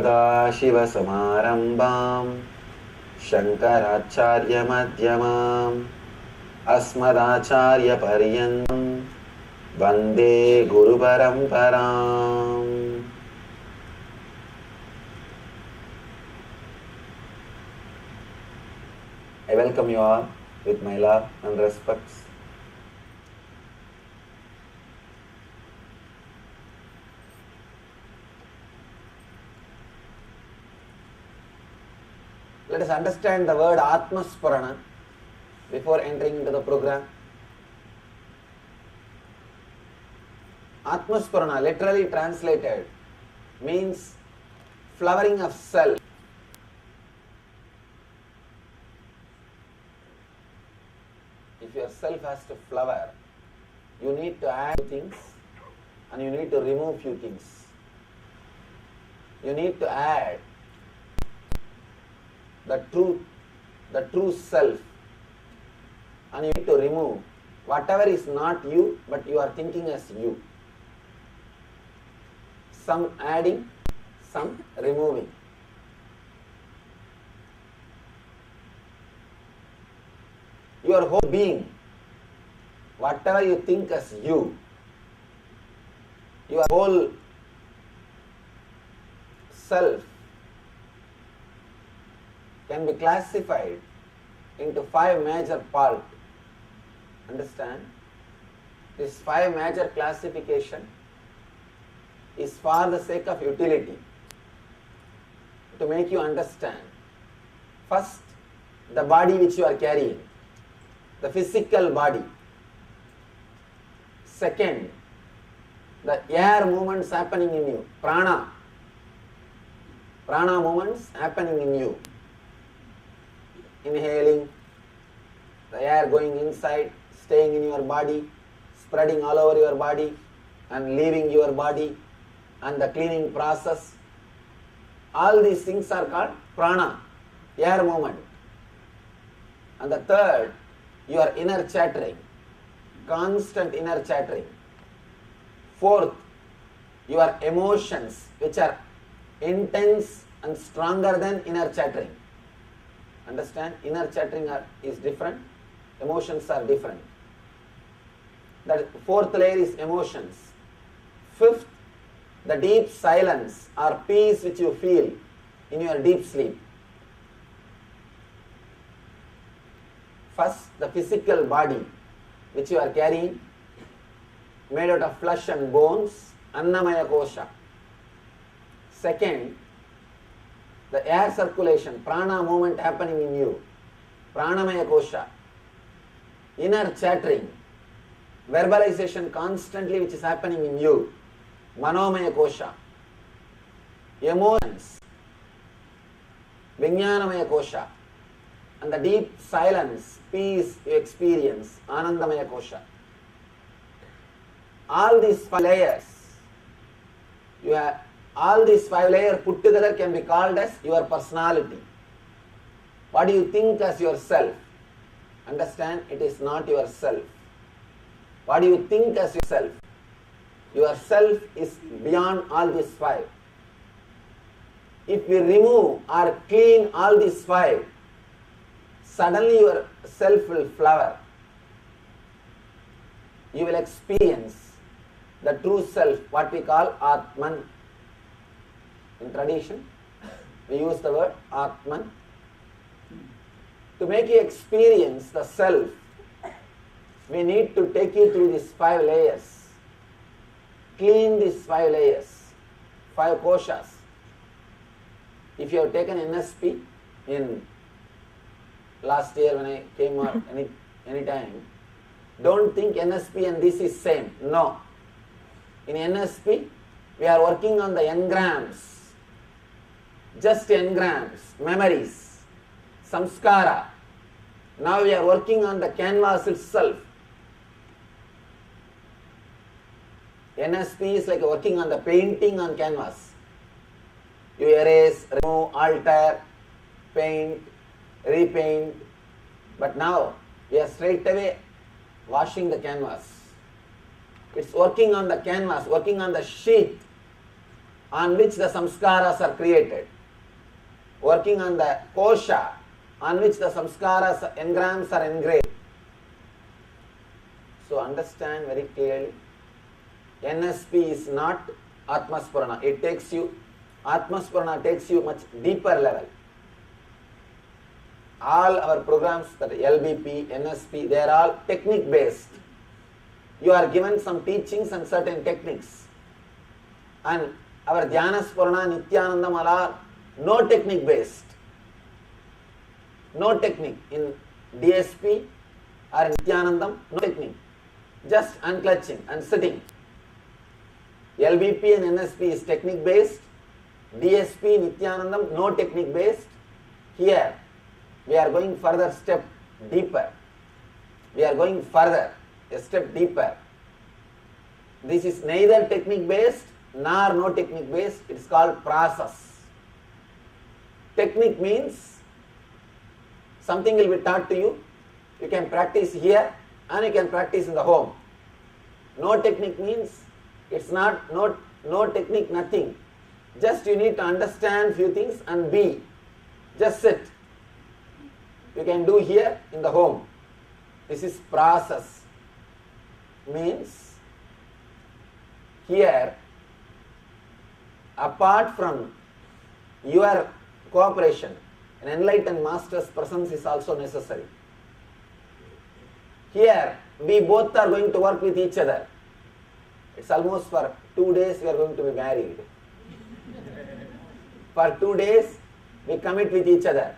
सदाशिवसमारम्भां शङ्कराचार्यमध्यमाम् अस्मदाचार्यपर्यन्तं वन्दे गुरुपरम्पराम्. I welcome you all with my love and respects. Let us understand the word Atmaspurana before entering into the program. Atmaspurana, literally translated, means flowering of self. If your self has to flower, you need to add things and you need to remove few things. You need to add the true self, and you need to remove whatever is not you but you are thinking as you. Some adding, some removing. Your whole being, whatever you think as you, your whole self can be classified into 5 major parts. Understand? This 5 major classification is for the sake of utility, to make you understand. First, the body which you are carrying, the physical body. Second, the air movements happening in you, prana movements happening in you. Inhaling, the air going inside, staying in your body, spreading all over your body and leaving your body, and the cleaning process. All these things are called prana, air movement. And the third, your inner chattering, constant inner chattering. Fourth, your emotions, which are intense and stronger than inner chattering. Understand? Inner chattering is different, emotions are different. The fourth layer is emotions. Fifth, the deep silence or peace which you feel in your deep sleep. First, the physical body which you are carrying, made out of flesh and bones, Annamaya Kosha. Second, the air circulation, prana movement happening in you, Pranamaya Kosha. Inner chattering, verbalization constantly which is happening in you, Manomaya Kosha. Emotions, Vijnanamaya Kosha. And the deep silence, peace you experience, Anandamaya Kosha. All these 5 layers, all these 5 layers put together can be called as your personality. What do you think as yourself? Understand, it is not yourself. What do you think as yourself? Yourself is beyond all these 5. If we remove or clean all these 5, suddenly your self will flower. You will experience the true self, what we call Atman. In tradition, we use the word Atman. To make you experience the self, we need to take you through these 5 layers. Clean these 5 layers, 5 koshas. If you have taken NSP in last year when I came or any time, don't think NSP and this is same. No. In NSP, we are working on the engrams. Just engrams, memories, samskara. Now we are working on the canvas itself. NSP is like working on the painting on canvas. You erase, remove, alter, paint, repaint. But now we are straight away washing the canvas. It's working on the canvas, working on the sheet. on which the samskaras are created, working on the kosha on which the samskaras, engrams are engraved. So understand very clearly, NSP is not Atmaspurana. It takes you, Atmaspurana takes you much deeper level. All our programs, that LBP, NSP, they are all technique based. You are given some teachings and certain techniques. And our Dhyanaspurana, Nityanandam are no technique based. No technique. In DSP or Nityanandam, no technique. Just unclutching and sitting. LBP and NSP is technique based. DSP, Nityanandam, no technique based. Here, we are going further step deeper. We are going further, a step deeper. This is neither technique based nor no technique based. It is called process. Technique means something will be taught to you. You can practice here and you can practice in the home. No technique means it's not no technique, nothing. Just you need to understand few things and be. Just sit. You can do here in the home. This is process. Means here, apart from your cooperation, an enlightened master's presence is also necessary. Here, we both are going to work with each other. It's almost for 2 days we are going to be married. For 2 days, we commit with each other.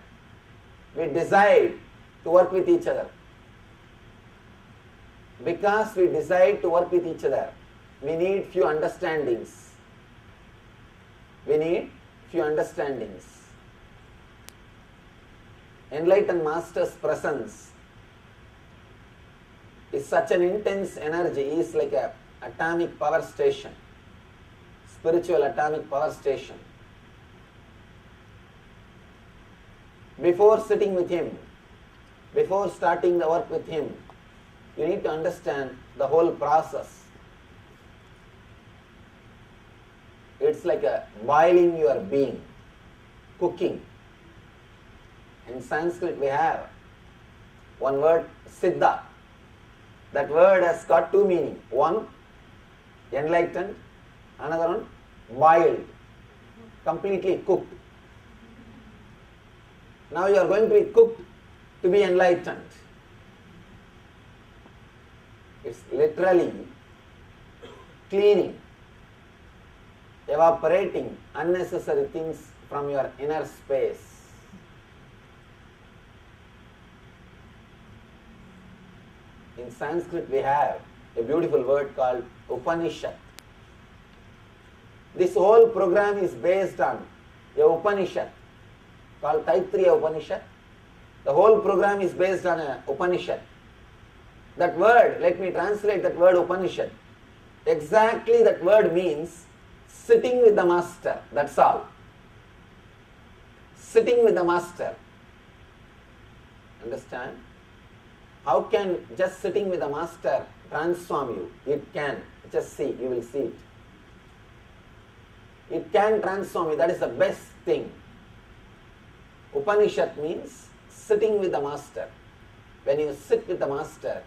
We decide to work with each other. Because we decide to work with each other, we need few understandings. We need few understandings. Enlightened Master's presence is such an intense energy, is like a atomic power station, spiritual atomic power station. Before sitting with him, before starting the work with him, you need to understand the whole process. It's like a boiling your being, cooking. In Sanskrit we have one word, siddha. That word has got two meanings. One, enlightened, another one, boiled, completely cooked. Now you are going to be cooked to be enlightened. It's literally cleaning, evaporating unnecessary things from your inner space. In Sanskrit we have a beautiful word called Upanishad. This whole program is based on a Upanishad called Taittiriya Upanishad. The whole program is based on a Upanishad. That word, let me translate that word Upanishad. Exactly that word means sitting with the master, that's all. Sitting with the master. Understand? How can just sitting with the master transform you? It can. Just see, you will see it. It can transform you, that is the best thing. Upanishad means sitting with the master. When you sit with the master,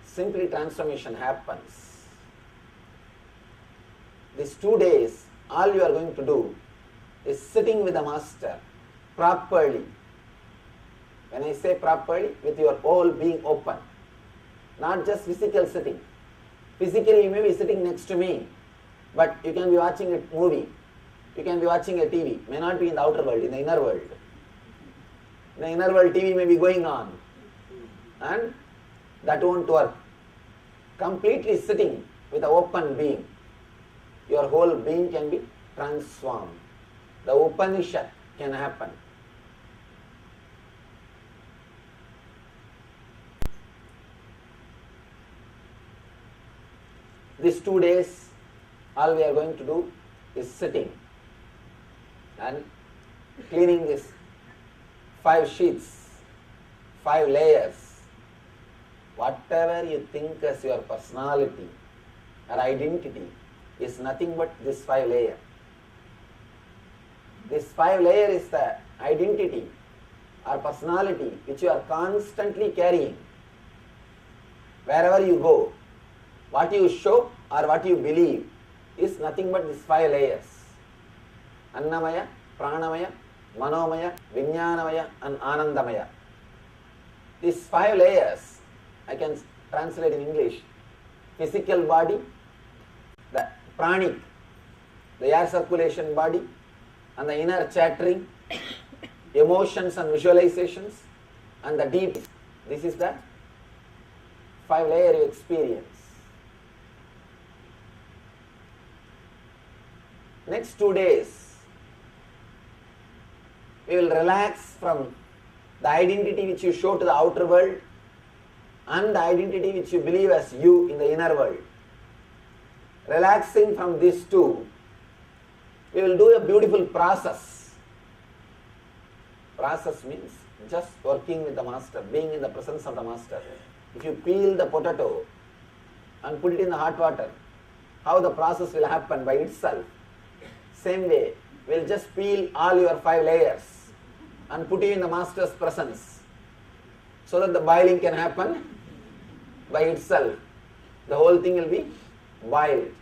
simply transformation happens. These 2 days, all you are going to do is sitting with the master properly. When I say properly, with your whole being open. Not just physical sitting. Physically you may be sitting next to me, but you can be watching a movie. You can be watching a TV. May not be in the outer world, in the inner world. In the inner world, TV may be going on. And that won't work. Completely sitting with an open being, your whole being can be transformed. The Upanishad can happen. These 2 days, all we are going to do is sitting and cleaning this 5 sheets, 5 layers. Whatever you think as your personality or identity is nothing but this 5 layers. This 5 layer is the identity or personality which you are constantly carrying. Wherever you go, what you show or what you believe is nothing but these 5 layers. Annamaya, Pranamaya, Manomaya, Vijnanamaya and Anandamaya. These 5 layers, I can translate in English. Physical body, the pranic, the air circulation body, and the inner chattering, emotions and visualizations, and the deep. This is the 5 layer you experience. Next 2 days, we will relax from the identity which you show to the outer world and the identity which you believe as you in the inner world. Relaxing from these two, we will do a beautiful process. Process means just working with the master, being in the presence of the master. If you peel the potato and put it in the hot water, how the process will happen by itself. Same way, we will just peel all your 5 layers and put you in the master's presence so that the boiling can happen by itself. The whole thing will be boiled.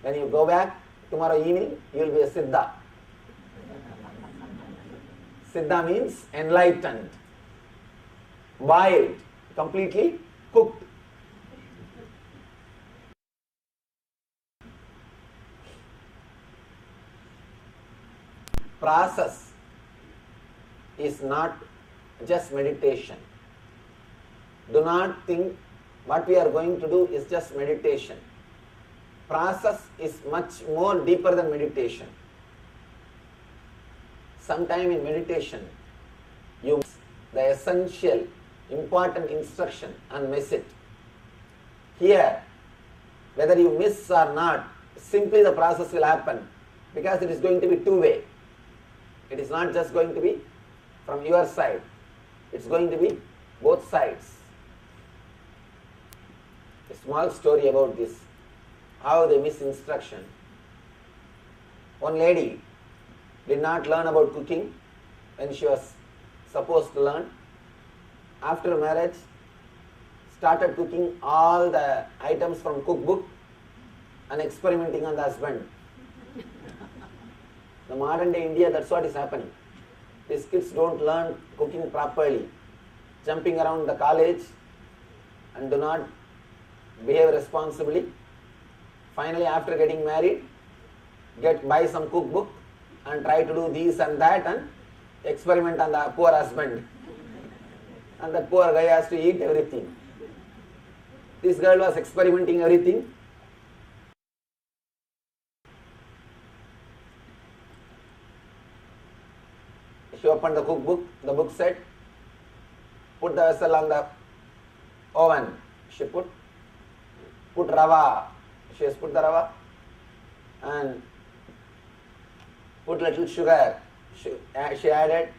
When you go back tomorrow evening, you will be a Siddha. Siddha means enlightened, boiled, completely cooked. Process is not just meditation. Do not think what we are going to do is just meditation. Process is much more deeper than meditation. Sometime in meditation, you miss the essential, important instruction and miss it. Here, whether you miss or not, simply the process will happen because it is going to be two-way. It is not just going to be from your side. It's going to be both sides. A small story about this, how they miss instruction. One lady did not learn about cooking when she was supposed to learn. After marriage, started cooking all the items from cookbook and experimenting on the husband. The modern day India, that's what is happening. These kids don't learn cooking properly, jumping around the college and do not behave responsibly. Finally, after getting married, buy some cookbook and try to do this and that and experiment on the poor husband. And that poor guy has to eat everything. This girl was experimenting everything. She opened the cookbook. The book said, put the vessel on the oven. She put rava. She has put the rava and put little sugar. She added,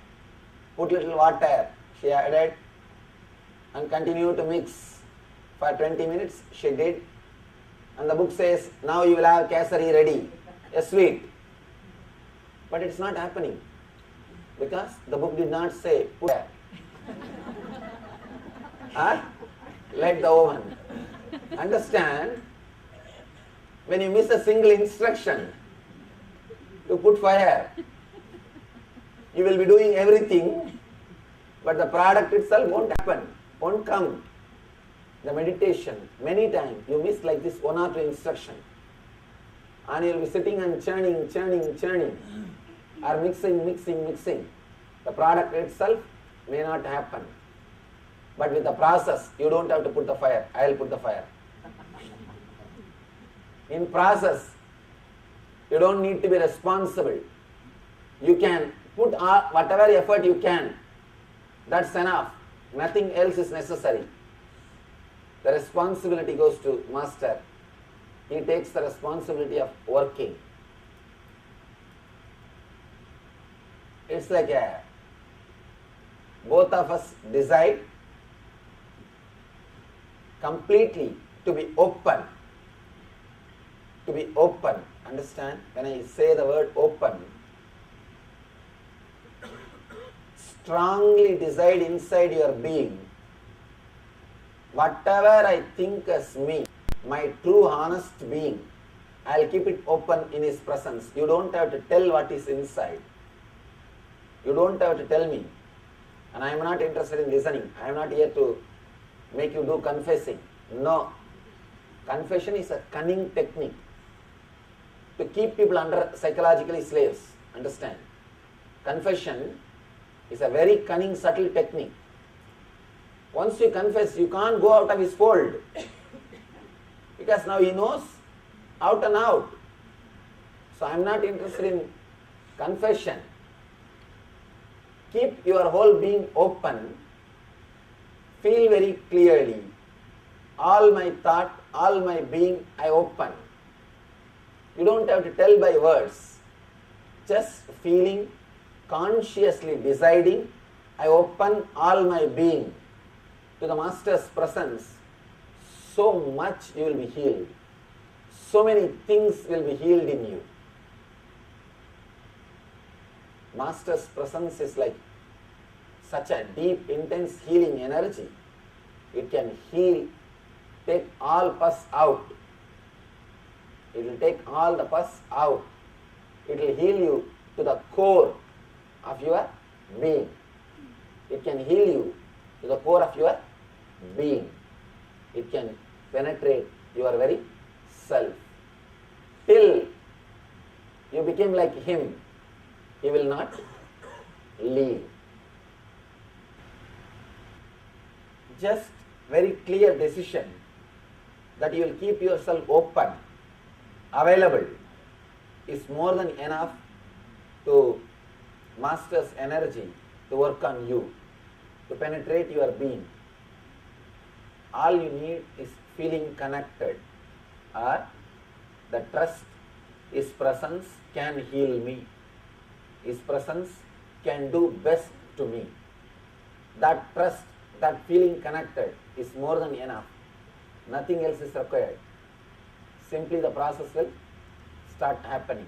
put little water. She added and continue to mix for 20 minutes. She did. And the book says, now you will have kesari ready, a sweet. But it's not happening. Because the book did not say, put it. Light the oven. Understand, when you miss a single instruction to put fire, you will be doing everything, but the product itself won't happen, won't come. The meditation, many times you miss like this 1 or 2 instruction, and you will be sitting and churning, or mixing. The product itself may not happen. But with the process, you don't have to put the fire. I will put the fire. In process, you don't need to be responsible. You can put whatever effort you can. That's enough. Nothing else is necessary. The responsibility goes to master. He takes the responsibility of working. It's like both of us decide completely to be open. To be open. Understand? When I say the word open, strongly decide inside your being, whatever I think as me, my true honest being, I'll keep it open in His presence. You don't have to tell what is inside. You don't have to tell me. And I am not interested in listening. I am not here to make you do confessing. No. Confession is a cunning technique to keep people under psychologically slaves. Understand? Confession is a very cunning, subtle technique. Once you confess, you can't go out of his fold. Because now he knows out and out. So I am not interested in confession. Keep your whole being open. Feel very clearly. All my thought, all my being, I open. You don't have to tell by words. Just feeling, consciously deciding, I open all my being to the Master's presence. So much you will be healed. So many things will be healed in you. Master's presence is like such a deep, intense healing energy. It can heal, take all pus out. It will take all the pus out. It will heal you to the core of your being. It can heal you to the core of your being. It can penetrate your very self. Till you become like Him, He will not leave. Just very clear decision that you will keep yourself open, available, is more than enough to Master's energy to work on you, to penetrate your being. All you need is feeling connected, or the trust His presence can heal me. His presence can do best to me. That trust, that feeling connected is more than enough. Nothing else is required. Simply the process will start happening.